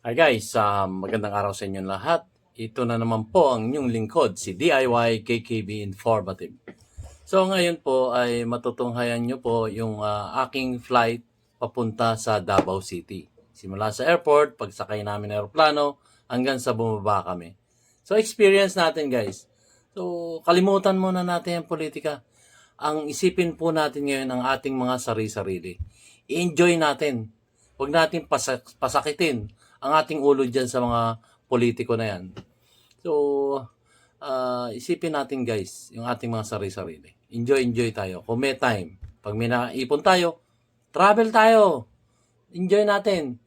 Hi guys, magandang araw sa inyong lahat. Ito na naman po ang inyong lingkod, si DIY KKB Informative. So ngayon po ay matutunghayan nyo po yung aking flight papunta sa Davao City. Simula sa airport, pagsakay namin ng aeroplano, hanggang sa bumaba kami. So experience natin guys. So kalimutan muna natin ang politika. Ang isipin po natin ngayon ang ating mga sarili-sarili. I-enjoy natin. Huwag natin pasakitin ang ating ulo dyan sa mga politiko na yan. So, isipin natin guys, yung ating mga sarili-sarili. Enjoy tayo. Kung may time, pag may naipon tayo, travel tayo. Enjoy natin.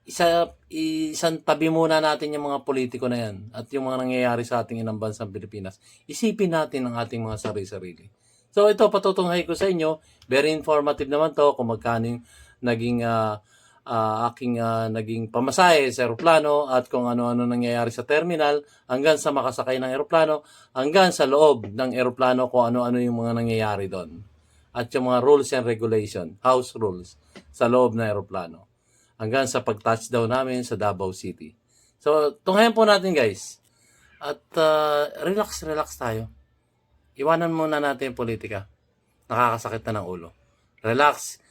Isang tabi muna natin yung mga politiko na yan at yung mga nangyayari sa ating inang bansang Pilipinas. Isipin natin ang ating mga sarili-sarili. So ito, patutunghay ko sa inyo. Very informative naman to kung magkano yung naging naging pamasahe sa eroplano at kung ano-ano nangyayari sa terminal hanggang sa makasakay ng eroplano hanggang sa loob ng eroplano kung ano-ano yung mga nangyayari doon. At yung mga rules and regulation, house rules sa loob ng eroplano hanggang sa pag-touchdown namin sa Davao City. So, tunghayan po natin guys. At relax tayo. Iwanan muna natin yung politika. Nakakasakit na ng ulo. Relax.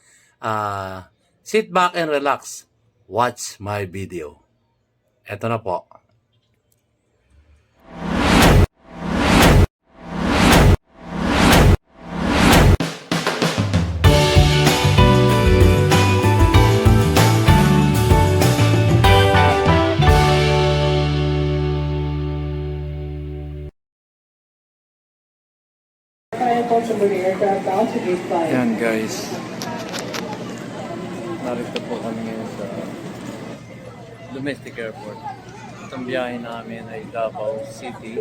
Sit back and relax. Watch my video. Eto na po. Yan guys. Narito po kami ngayon sa domestic airport. Itong biyahe namin ay Davao City.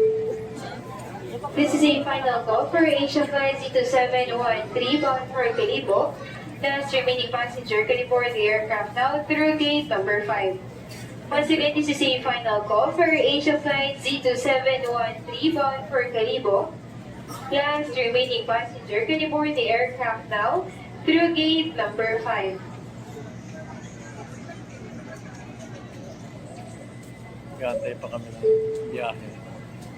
This is a final call for Asia Flight Z2713 bound for Calibo. Last remaining passenger can board the aircraft now through gate number 5. Once again, this is a final call for Asia Flight Z2713 bound for Calibo. Last remaining passenger can board the aircraft now through gate number 5. Gantay pa kami ng biyahe.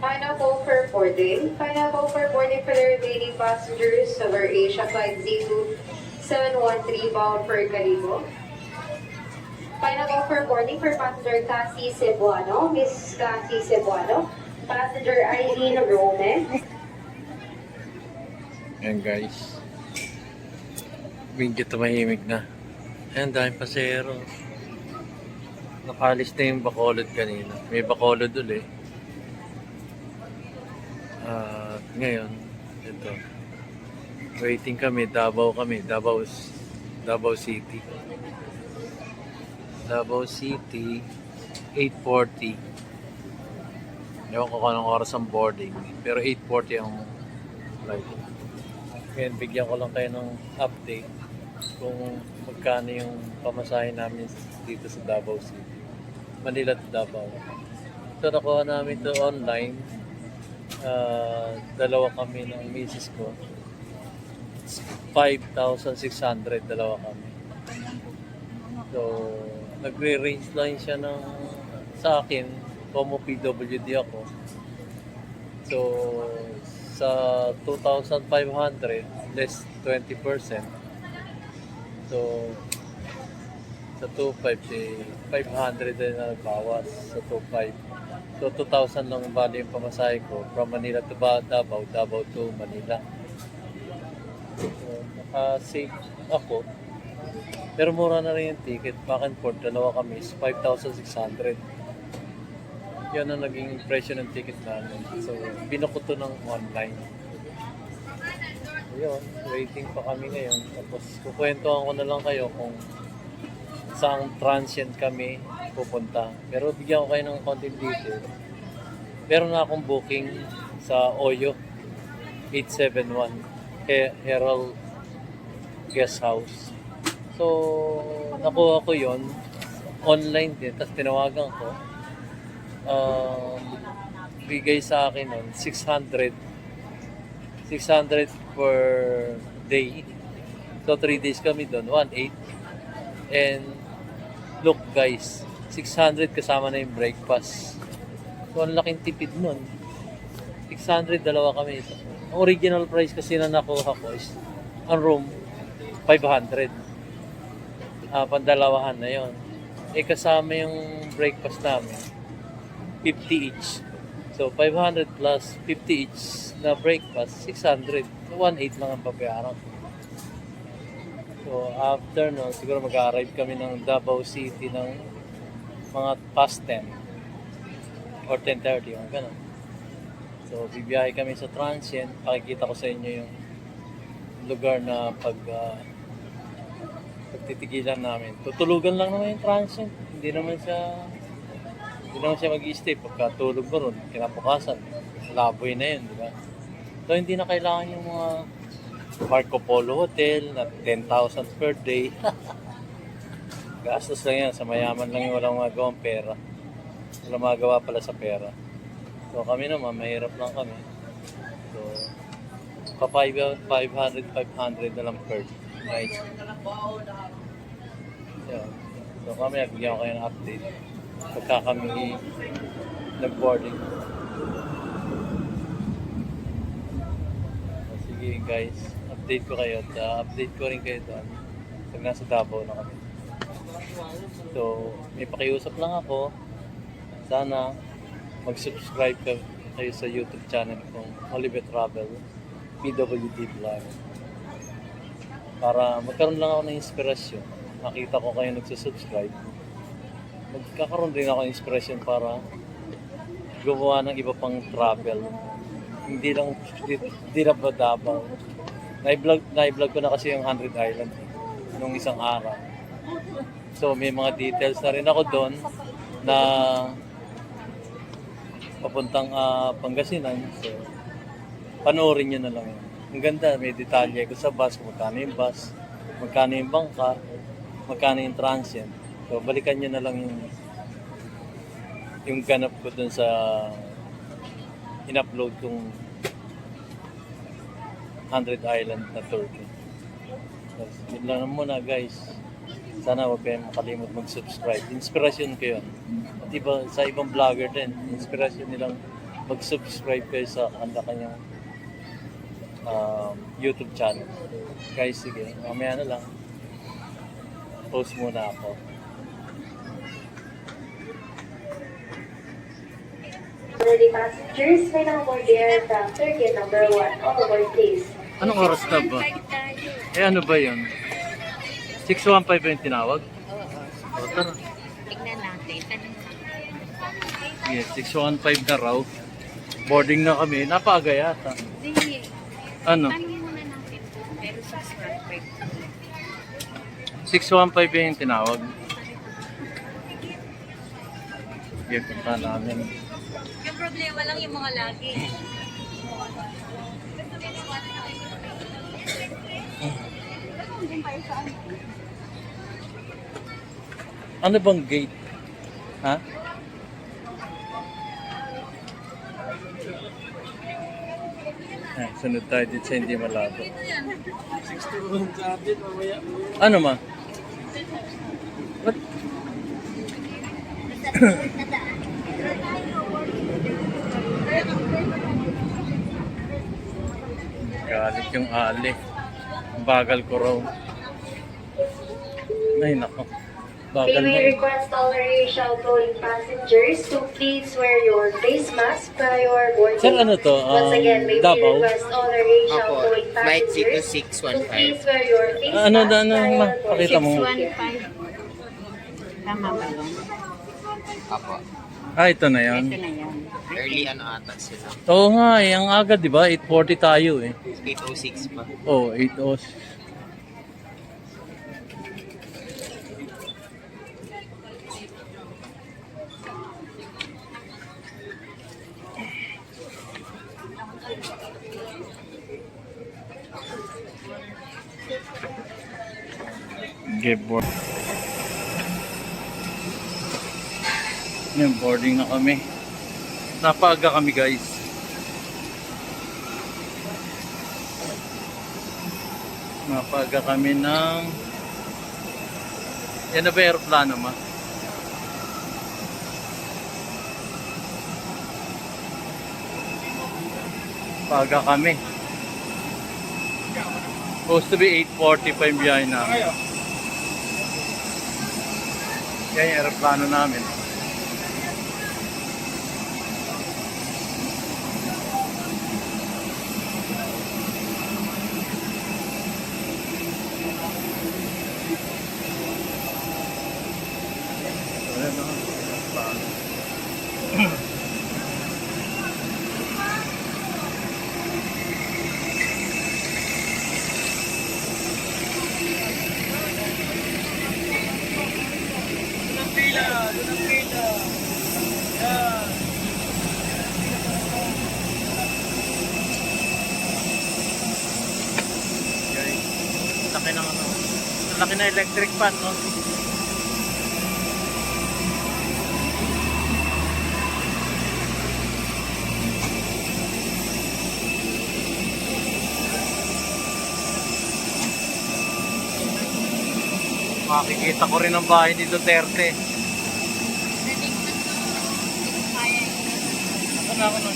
Final call for boarding. Final call for boarding for the remaining passengers of our Asia Flight Z2713 bound for Calibo. Final call for boarding for passenger Cassie Cebuano, Miss Cassie Cebuano, passenger Eileen Rome. Yan guys. Medyo tumahimik na. Ayan, daming pasero. Nakalis na yung Bacolod kanina. May Bacolod ulit. Ngayon, ito. Waiting kami, Davao City. Davao City, 8:40. Ewan ko kung anong oras ang boarding. Pero 8:40 ang flight. Ngayon, bigyan ko lang kayo ng update kung magkano yung pamasahe namin dito sa Davao City. Manila to Davao. So, nakuha namin to online. Dalawa kami ng misis ko. 5,600, dalawa kami. So, nagre-range lang siya ng sa akin, como PWD ako. So, sa 2,500, less 20%. So, sa 2,500, 500 din na bawas sa 2,500. So, 2,000 lang bali yung pamasahe ko from Manila to Davao, Davao to Manila. So, naka-save ako. Pero mura na rin yung ticket. Back and forth, dalawa kami is 5,600. Yan ang naging presyo ng ticket namin. So, binuko to ng online. Ayun, waiting pa kami ngayon. Tapos, kukwentuhan ko na lang kayo kung saang transient kami pupunta. Pero bigyan ko kayo ng konting detail. Meron na akong booking sa Oyo 871 Herald Guest House. So, nakuha ko yon online din. Tapos tinawagan ko. Bigay sa akin nun 600 per day. So 3 days kami doon, 1,800. And look guys, 600 kasama na yung breakfast. So, ang laking tipid nun. 600, dalawa kami. Ang original price kasi na nakuha ko is, ang room, 500. Pandalawahan na yon. Kasama yung breakfast namin, 50 each. So, 500 plus 50 each na breakfast, 600. So, 1.8 lang ang babayaran. So, after no, siguro mag-arrive kami ng Davao City ng mga past 10 or 10:30, mga ganun. So, bibiyahe kami sa transient. Pakikita ko sa inyo yung lugar na pagtitigilan namin. Tutulugan lang naman yung transient. Hindi naman siya mag-i-stay. Pagkatulog mo ron, kinabukasan, laboy na yun, di ba? So, hindi na kailangan yung mga Marco Polo Hotel na 10,000 per day. Gastos lang yan. Sa mayaman lang yung walang magawang pera. Walang magawa pala sa pera. So, kami naman, mahirap lang kami. So, 500 na lang per night. So, kami, nagbigyan ko kayo ng update pagka kami nag-boarding. So, sige guys, update ko kayo at update ko rin kayo doon pag nasa Davao na kami. So, may pakiusap lang ako. Sana mag-subscribe kayo sa YouTube channel kong Oliver Travel PWD Vlog para magkaroon lang ako ng inspirasyon. Makita ko kayo nagsusubscribe, magkakaroon din ako ng inspirasyon para gumawa ng iba pang travel. Hindi lang Davao. Na-vlog ko na kasi yung 100 Island nung isang araw. So may mga details na rin ako doon na papuntang Pangasinan. So panoorin nyo na lang yun. Ang ganda, may detalye ko sa bus, kung magkano yung bus, magkano yung bangka, magkano yung transient. So balikan nyo na lang yung ganap ko dun sa in-upload kong 100 Island na Turkey. So, yun lang muna guys. Sana huwag kayong makalimot mag-subscribe. Inspirasyon ko yun. At sa ibang vlogger din, inspirasyon nilang mag-subscribe kayo sa kanyang YouTube channel. Guys, sige, mamaya na lang. Post muna ako. Already passengers, may nakaboard the aircraft circuit number 1. On board please. Anong oras na ba? Ano ba yun? 6:15 ba yung tinawag? O, tara. Tignan natin. Yes, 6:15 na raw. Boarding na kami. Napaaga yata. Hindi. Ano? Tanongin muna natin. Pero sa subscribe. 6:15 ba yung tinawag? Sige, punta namin. Yung problema lang yung mga lagi. Ano bang gate? Ha? Ay, sunod tayo dito sa hindi malabo. Ano ma? What? Galit yung ali. Bagal ko raw. Ay, nako. We Bagal will na. request all Asia outgoing passengers to please wear your face mask prior boarding. Sir, ano to? Once again, may we Davao? request all Asia Apo, outgoing flight passengers seat to 615. please wear your face Ano mask na, ano, prior ma? boarding. Pakita mo. 615. Tama ba yun? Apo. Ito na yan. Ito na yan. Early ano ata sila. Oo nga eh, ang aga di ba? 8:40 tayo eh. 8:06 pa. Oh, 8:00. Okay, board. Yan, boarding na kami. Napaaga kami guys. Napaaga kami ng... Yan na ba aeroplano ma? Paga kami. Supposed to be 8:45 biyahe namin. Yan yung aeroplano namin. Ayan, no? Laki ng ano. Laki na electric fan, no? Makikita ko rin ang bahay ni Duterte. Ako na ako na.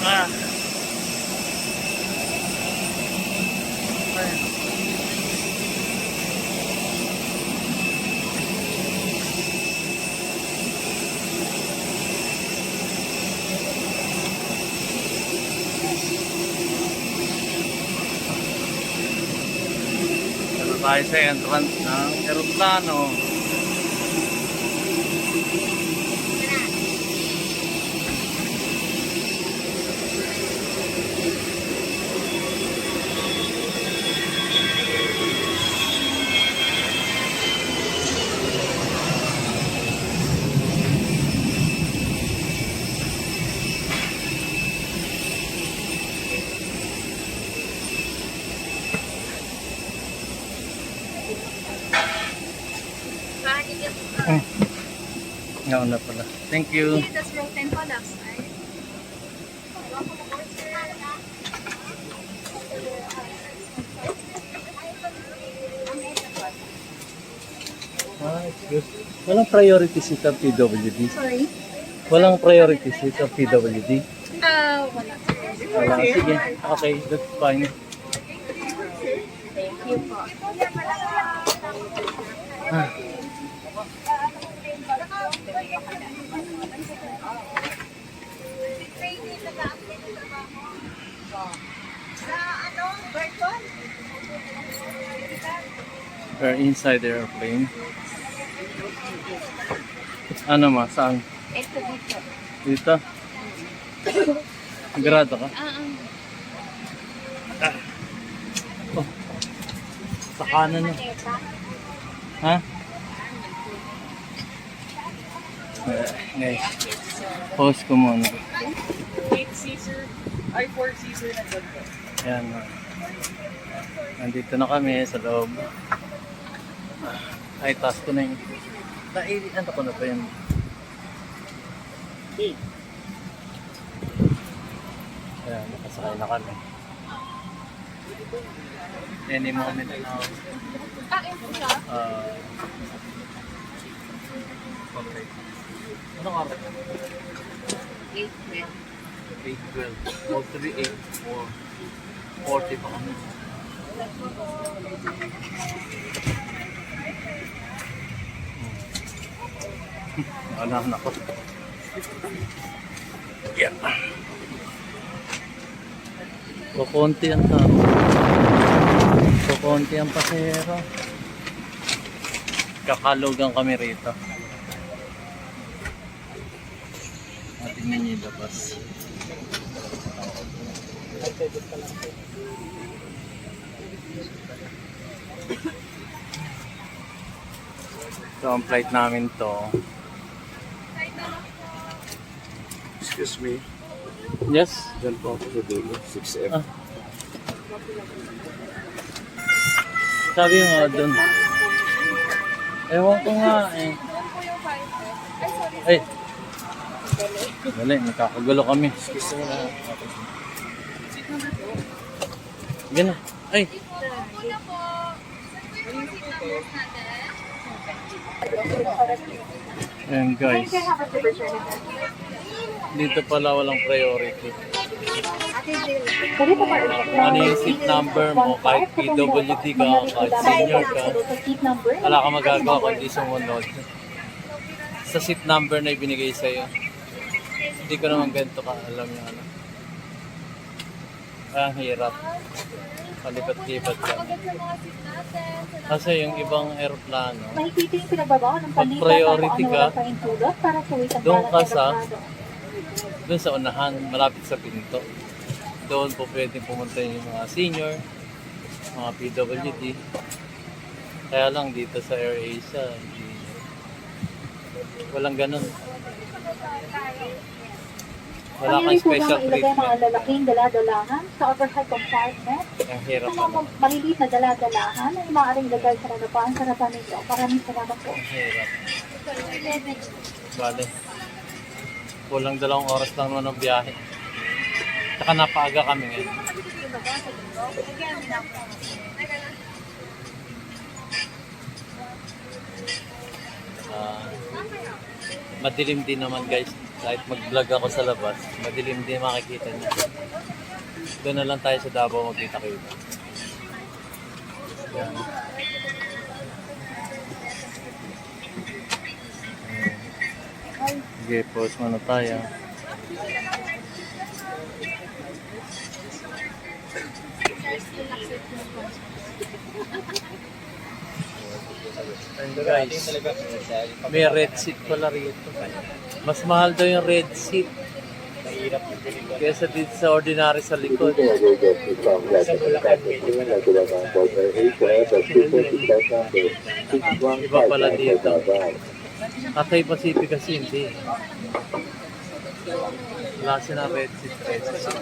Ah. Ay. Dito tayo sa entrance ng aeroplano. Nga na pala. Thank you. That's row 10 pa last time. Ah, excuse. Walang priority seat ang PWD. Sorry? Walang priority seat ang PWD. Wala. Wala. Sige. Okay, that's fine. Thank you po. Ah. We're inside the airplane. Ano ma? Saan? Ito dito. Dito? Grado ka? Oh. Sa kanan na. Ha? Guys, pause ko muna. 8-seater, ay 4-seater na doon po. Ayan. Nandito na kami sa loob. Ay, task ko na yung... Ano ko na pa yun? Ayan, nakasakay na kami. Any moment now. Okay. Anong araw? 8-12. 8:12. All 3, 8, 40 pa kami. Alam na ko. Yeah. Kukunti ang tao. Kukunti ang pasahero. Kakalugan kami rito. Tingnan niyo yung labas. So, ang flight namin to. Excuse me, Yes? dyan po ako sa dulo, 6F. Ah. Sabi mo doon. Ewan ko nga eh. Ay! Dali, nakakagulo kami. Excuse me na. Gana. Ay! Ayan guys. Dito pala walang priority. Pwede po kayo Ano yung seat number mo, kahit PWD ka, kahit senior ka, wala ka magagawa kundi sumunod. Sa seat number na ibinigay sa'yo. Hindi ko naman ganito ka alam yung ano. Ang hirap. Palipat-lipat ka. Kasi yung ibang aeroplano, Makikita yung pinagbabawa ng pag pandita priority ka, para sa witang doon ka balang sa- aeroplano. doon sa unahan, malapit sa pinto. Doon po pwede pumunta yung mga senior, mga PWD. Kaya lang dito sa AirAsia, walang ganun. Wala kang Pwede po special bang ilagay mga treatment. lalaking daladalahan sa overhead compartment? Ang hirap Sa mga naman. maliliit na daladalahan ay maaaring lagay sa harapan ninyo. Maraming salamat po. Ang hirap. Bale. Kulang 2 oras lang naman ang biyahe. Saka napaaga kami ngayon. Madilim din naman guys. Kahit mag-vlog ako sa labas, madilim din makikita niyo. Doon na lang tayo sa Davao magkita-kita. Yan. Sige, pause muna tayo. And guys, may red seat pala rito. Mas mahal daw yung red seat. Kesa dito sa ordinary sa likod. Iba pala dito. Cathay Pacific kasi hindi. Wala siya ng red seat. Red seat.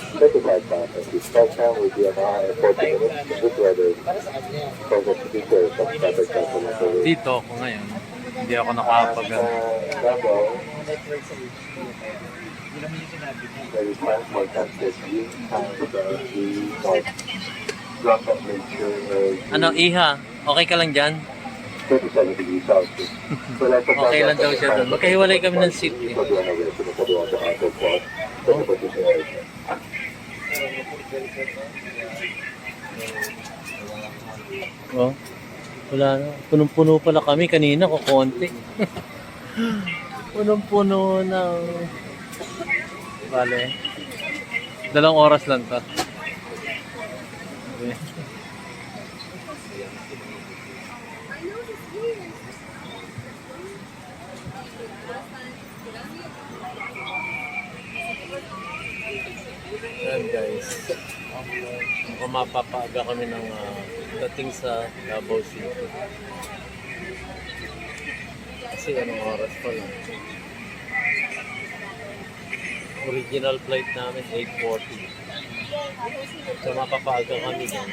Certified partner. This call time will be an hour and 40 minutes. This weather program to be clear from traffic cancellation. Dito ako ngayon. Hindi ako nakakapag There is time for transit. Time for the drop off nature. Ano, Iha? Okay ka lang dyan? 37 degrees Celsius. Okay lang daw siya doon. Magkahiwalay kami ng seat eh. Oh, wala na. Punong-puno pala kami kanina ko konti. Punong-puno na. Bale. 2 oras lang to. Okay. Ayan guys. Kung mapapaaga kami ng dating sa Davao City. Kasi anong oras pa lang. Original flight namin 8:40. So mapapaaga kami dyan.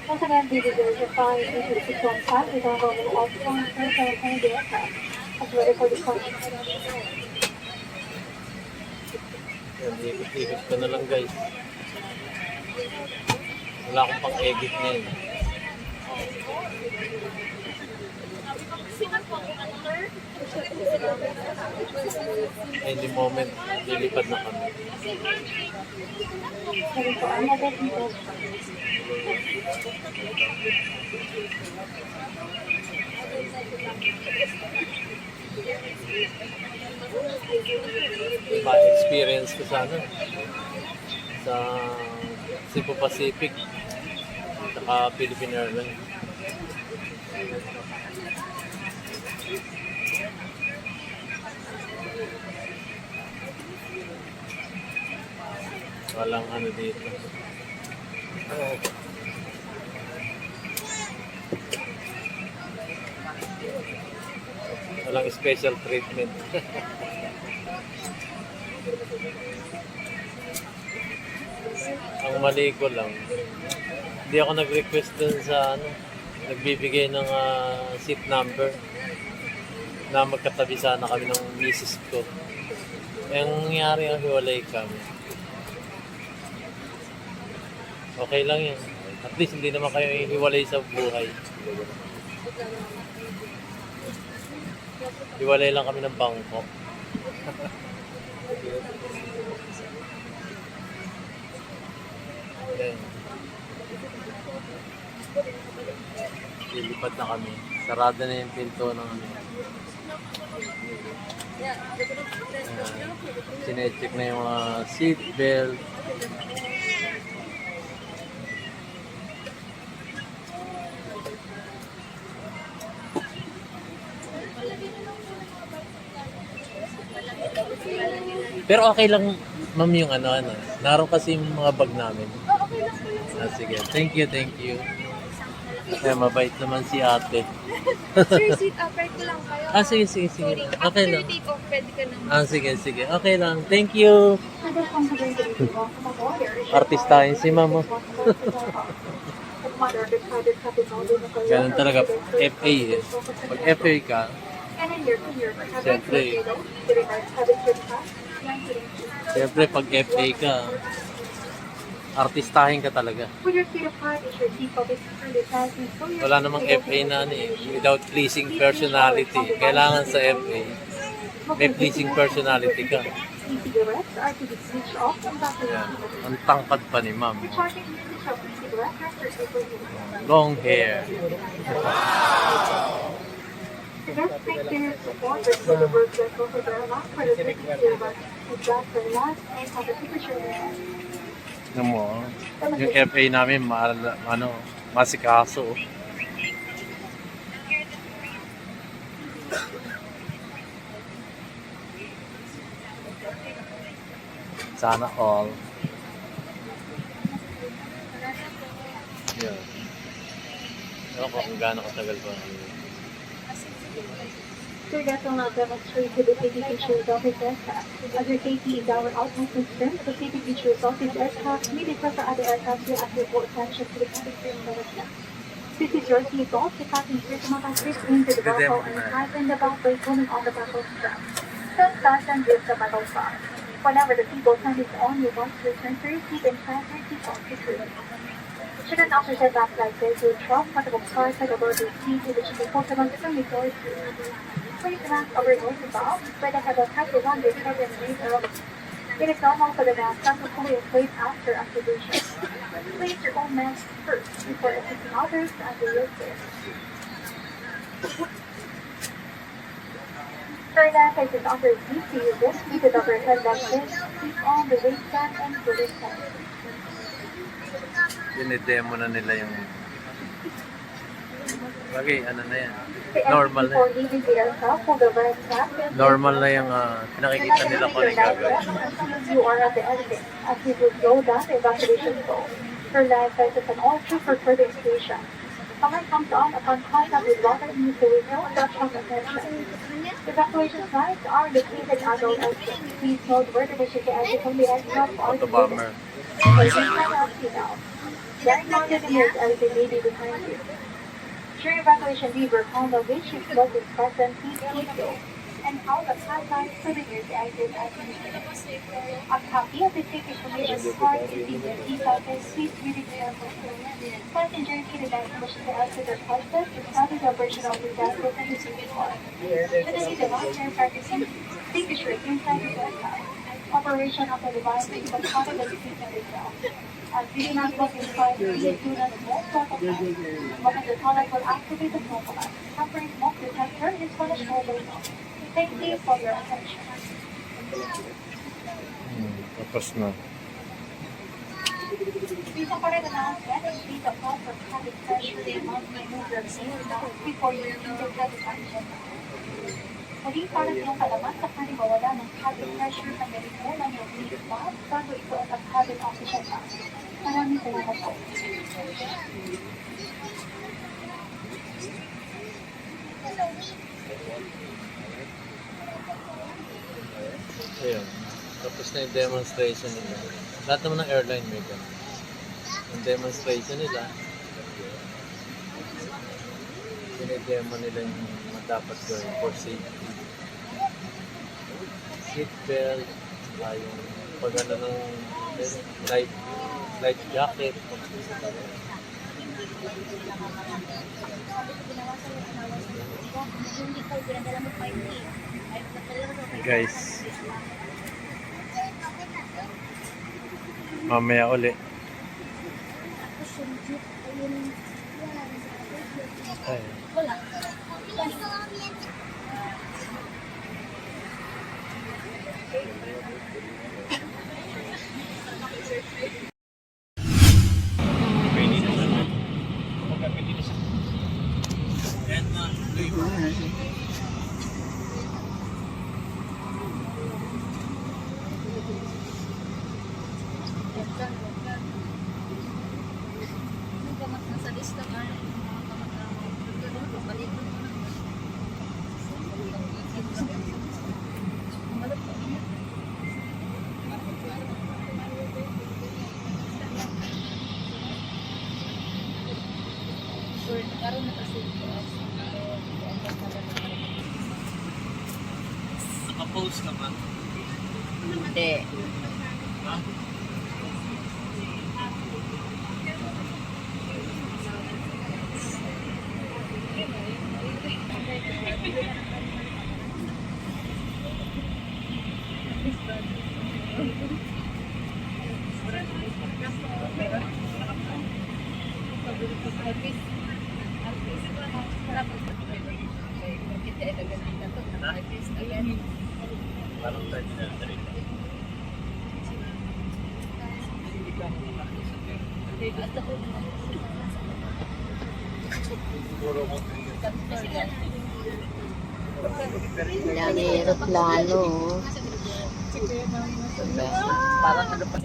Once again, the diversify into 615 with our normal option and the aircraft. As ready for departure. Yan, ikot-ikot ko na lang guys. Wala akong pang-edit ngayon. Any moment, lilipad na kami. Heading for another people. Ma-experience ko sana sa Cebu Pacific saka Philippine Airlines. Walang ano dito. Walang special treatment. Ang mali ko lang, hindi ako nag-request dun sa ano, nagbibigay ng seat number na magkatabi sana kami ng misis ko. Ang nangyari ang hiwalay kami. Okay lang yan. At least hindi naman kayo hiwalay sa buhay. Hiwalay lang kami ng bangko. Ayan. Lilipad na kami. Sarado na yung pinto ng ano. Sinecheck na yung mga seat belt. Pero okay lang, ma'am, yung ano. Naroon kasi yung mga bag namin. Sige. Thank you. Kaya mabait naman si ate. Sir, sit upright ko lang kayo. Sige. Sorry, Okay after lang. take off, pwede ka naman. Sige. Okay lang. Thank you. Artistahin si mama. Ganun talaga. FA eh. Pag FA ka, siyempre pag FA ka, artistahin ka talaga. Wala namang FA na ano eh, without pleasing personality. Kailangan sa FA, may pleasing personality ka. Yan. Ang tangkad pa ni ma'am. Long hair. Ano mo, yung FA namin, masikaso. Sana all. Yeah. Ewan ko kung gaano katagal ba. Sir, that will not demonstrate to the safety features of his aircraft. Other safety is our utmost concern. The safety features of his aircraft may differ from other aircraft will at your full attention to the cabin management. This is your seatbelt. The passengers do not assist into the buckle and fasten the belt by pulling on the buckle strap. Don't fasten with the buckle strap. Whenever the seatbelt sign is on, you want to return to your seat and fasten your seatbelt securely. Should an officer back like this, you drop multiple cars like a bird seat, which is important on different doors. Please mask over nose and mouth, but I have a passive on your head and breathe early. It is normal for the mask not to fully inflate after activation. Place your own mask first before assisting others under your care. For that, I can offer you to use this seated over head like this, keep on the waistband and the waistband. Dinidemo na nila yung bagay, ano na yan. Normal na yan. Normal na yung pinakikita nila kung ano yung gagawin. You are at the exit as you will go down the evacuation zone. Your life sizes and all true for further station. Someone comes on upon contact with water in the window and that's from attention. Evacuation signs are located at all exits. Please note where the mission to exit from the aircraft are Auto bomber. Very mounted in your exit may be behind you. During evacuation lever, found a which is not in present, please keep go. And how the timeline for the year's exit as needed. A copy of the safety information card is in your seat pocket. Please read it carefully. Passengers given that information to exit their process is not the operation of the basket and the seat card. Should the need of long-term practicing, take a shirt inside the aircraft. Operation of the device is the part of the system itself. As we do not look inside, please do not smoke protocol. Smoking the toilet will activate the smoke alarm. Temporary smoke detector is punishable by law. Thank you for your attention. Tapos na. Please operate the announcement and please apply for cabin pressure the amount may move your seat down before you leave the cabin action. Maging para yung kalaman sa paniwawala ng cabin pressure sa mediko ng yung seat mask bago ito at ang cabin official mask. Maraming salamat po. Ayun. Tapos na yung demonstration nila. Lahat naman ng airline may ganun. Yung demonstration nila. dinedemo nila yung mga dapat gawin for safety. Seat belt, yung pag ano ng life jacket. Guys, mamaya uli. Ay. Nasa lista ka na yung mga kamag-anak. Balik mo na. Nagkaroon na kasi Naka-post ka ba? hindi. Parang tayo na rin. Yan, aeroplano. Parang ano pa.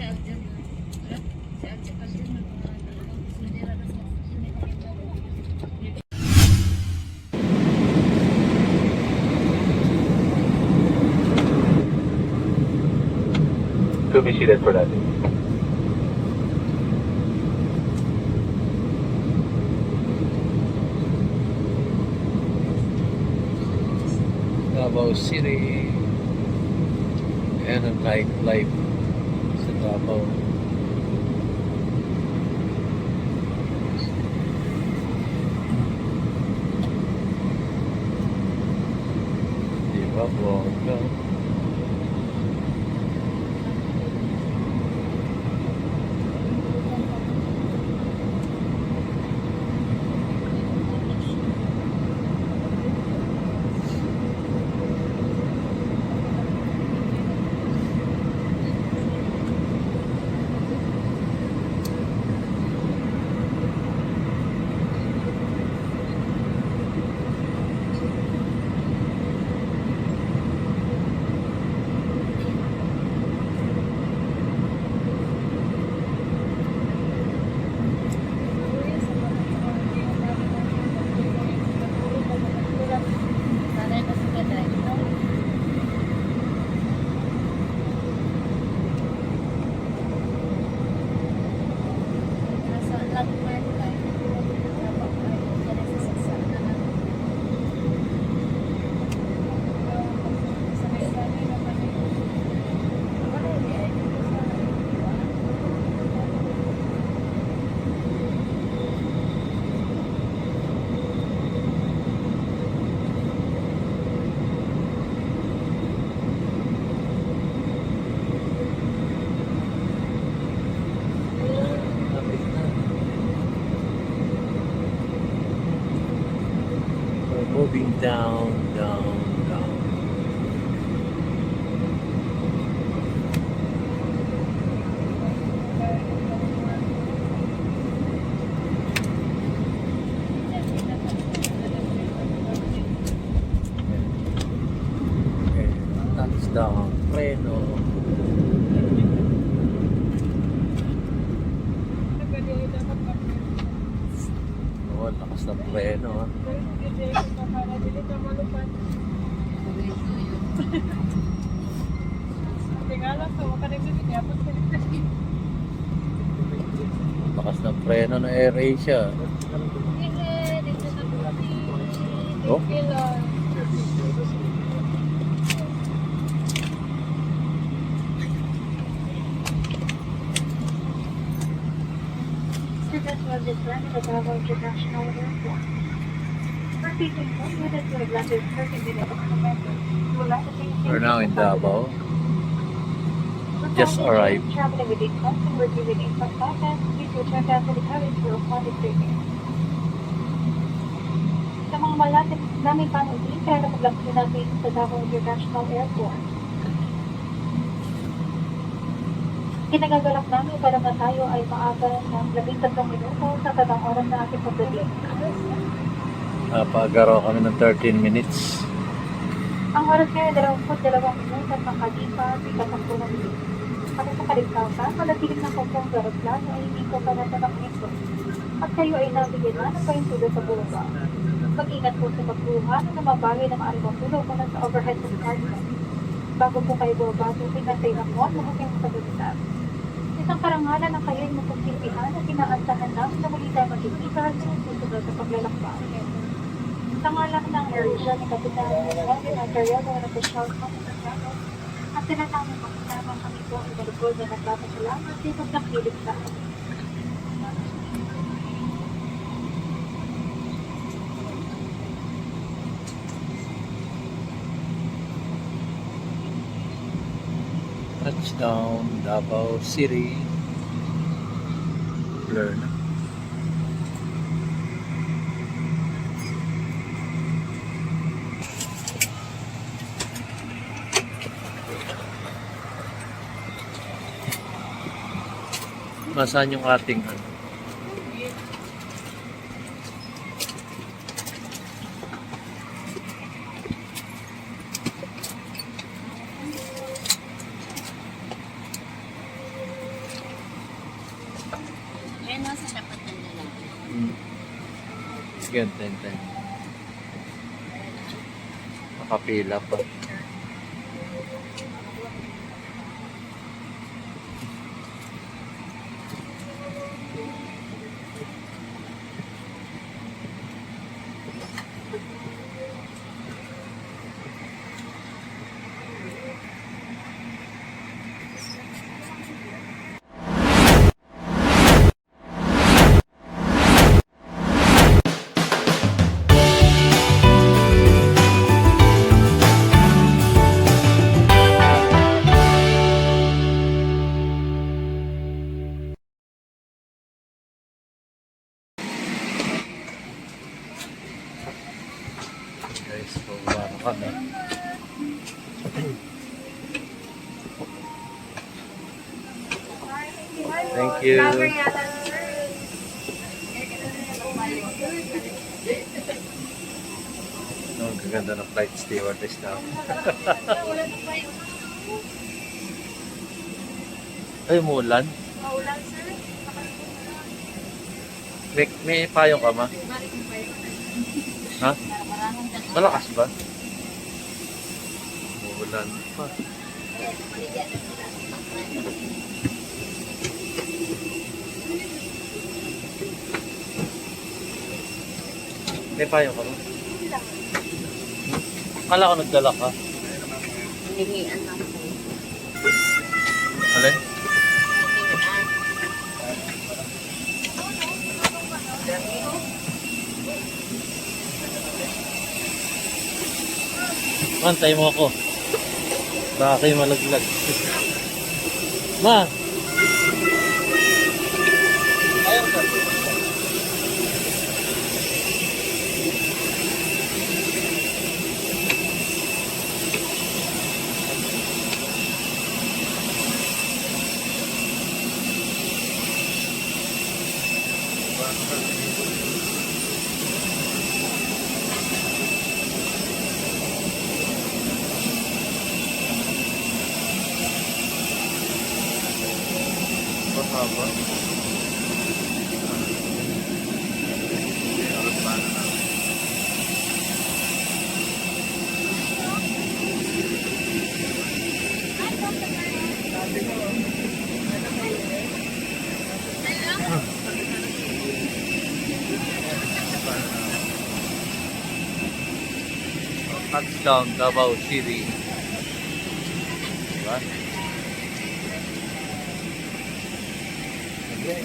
To be seated for landing. Davao City. Ayan ang nightlife sa Davao. Di ba, bongga? Moving down, down, down. Okay, touchdown, preno. Oh, lakas ng preno, ha. Lakas ng preno ng AirAsia. Oh? Students will descend at the Davao International Airport. For people unit to Atlantic 30 minutes of commitment, you will have to take We're now in Davao. Just arrived. Traveling with income and working with income finance, please return back to the carriage for upon departure. Sa mga malapit namin panulit, kaya napaglaksin natin sa Davao International Airport. Kinagagalak namin para na tayo ay maaga ng 13 minuto sa tatang oras na ating pagdating. Napagaraw kami ng 13 minutes. Ang oras ngayon, 22 minuto at makalipas, ikasampu na minuto. Ako sa kaligtasan, malatiling ng kompong aeroplano ay hindi ko pa natanang ito. At kayo ay nabigyan na ng pahintulo sa buwa. Mag-ingat po sa pagkuha ng mga bagay na maaaring mapulog mula sa overhead compartment. Bago po kayo bumabasa, pinatay ng mo na kayong sagutan. Isang karangalan ng kayo'y mapagsilbihan at inaasahan namin na muli tayo magkikita sa susunod sa paglalakbay. Sa ngalan ng AirAsia ni Kapitan Robin Ontario na nag-shout ng Ontario at tinatawag mo kasama kami po ang malugod na nagpapasalamat dito sa kilig sa amin. Touchdown, Davao City. Blur na. Nasaan yung ating ano? Ayun nasa dapat na lang. Ganda yun. Nakapila pa. Guys, bumaba na kami. Thank you. Ang gaganda ng flight stewardess na. Ay, umulan. Maulan, sir. May payong ka ma? Ha? Malakas ba? Umulan pa. May payong ka ba? Akala ko nagdala ka. Hinihian lang po. Alin? Mantay mo ako. Baka kayo malaglag. Ma! Mahaba. Touchdown, Davao City. Diba? Okay.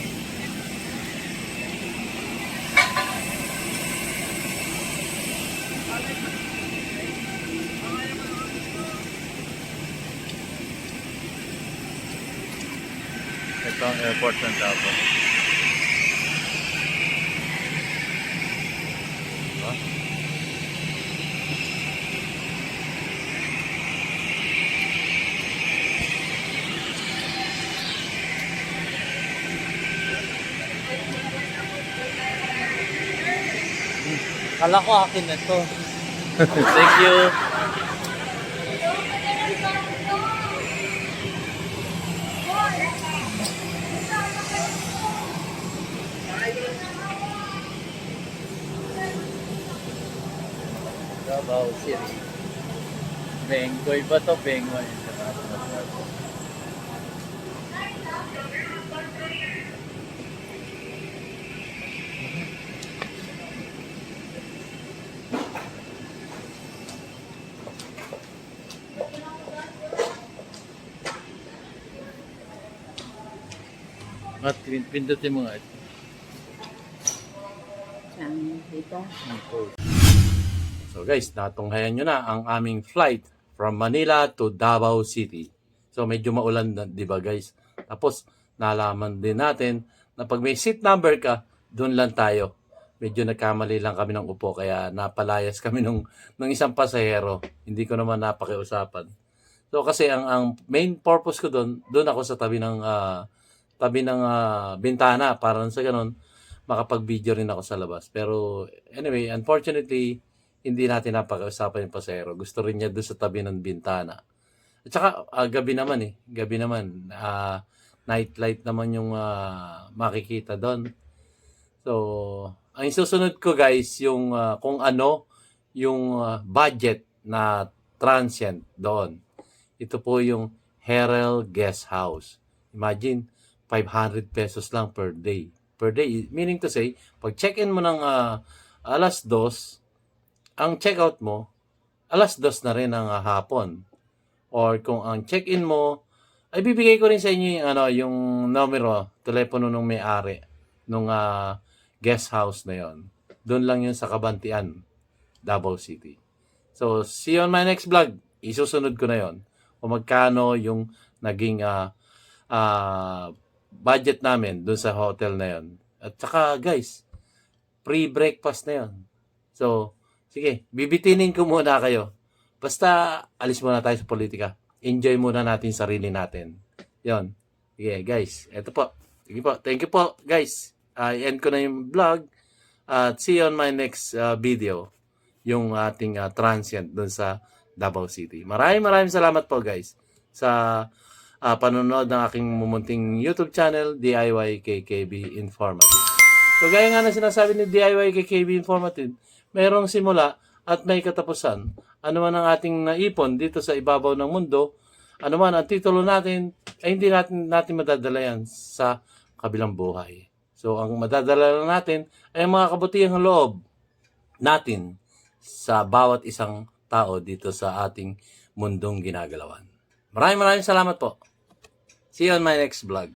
Ito ang airport ng Davao. Diba? Kala ko akin na to. Thank you. Davao City. Bengoy ba to? Bengoy. At pindutin mo nga ito. So guys, natunghayan nyo na ang aming flight from Manila to Davao City. So medyo maulan na, di ba guys? Tapos nalaman din natin na pag may seat number ka, doon lang tayo. Medyo nagkamali lang kami ng upo kaya napalayas kami ng isang pasahero. Hindi ko naman napakiusapan. So kasi ang main purpose ko doon ako sa tabi ng bintana para sa ganun makapag-video rin ako sa labas. Pero anyway, unfortunately, hindi natin napakiusapan yung pasahero. Gusto rin niya doon sa tabi ng bintana. At saka gabi naman eh. Gabi naman. Night light naman yung makikita doon. So, ang susunod ko guys, yung kung ano yung budget na transient doon. Ito po yung Herel Guest House. Imagine, 500 pesos lang per day. Per day, meaning to say, pag check-in mo ng alas 2, ang check-out mo, alas 2 na rin ng hapon. Or kung ang check-in mo, ay bibigay ko rin sa inyo yung, yung numero, telepono ng may-ari nung guest house na yon. Doon lang yun sa Kabantian, Davao City. So, see you on my next vlog. Isusunod ko na yon. Kung magkano yung naging budget namin doon sa hotel na yon. At saka guys, free breakfast na yon. So, sige, bibitinin ko muna kayo. Basta, alis muna tayo sa politika. Enjoy muna natin sarili natin. Yon. Sige, guys. Ito po. Sige po. Thank you po, guys. I-end ko na yung vlog. At see you on my next video. Yung ating transient doon sa Davao City. Maraming salamat po, guys. Sa panonood ng aking mumunting YouTube channel, DIY KKB Informative. So, gaya nga na sinasabi ni DIY KKB Informative, mayroong simula at may katapusan. Ano man ang ating naipon dito sa ibabaw ng mundo, ano man ang titulo natin, ay hindi natin madadala yan sa kabilang buhay. So, ang madadala lang natin ay ang mga kabutihang loob natin sa bawat isang tao dito sa ating mundong ginagalawan. Maraming salamat po. See you on my next vlog.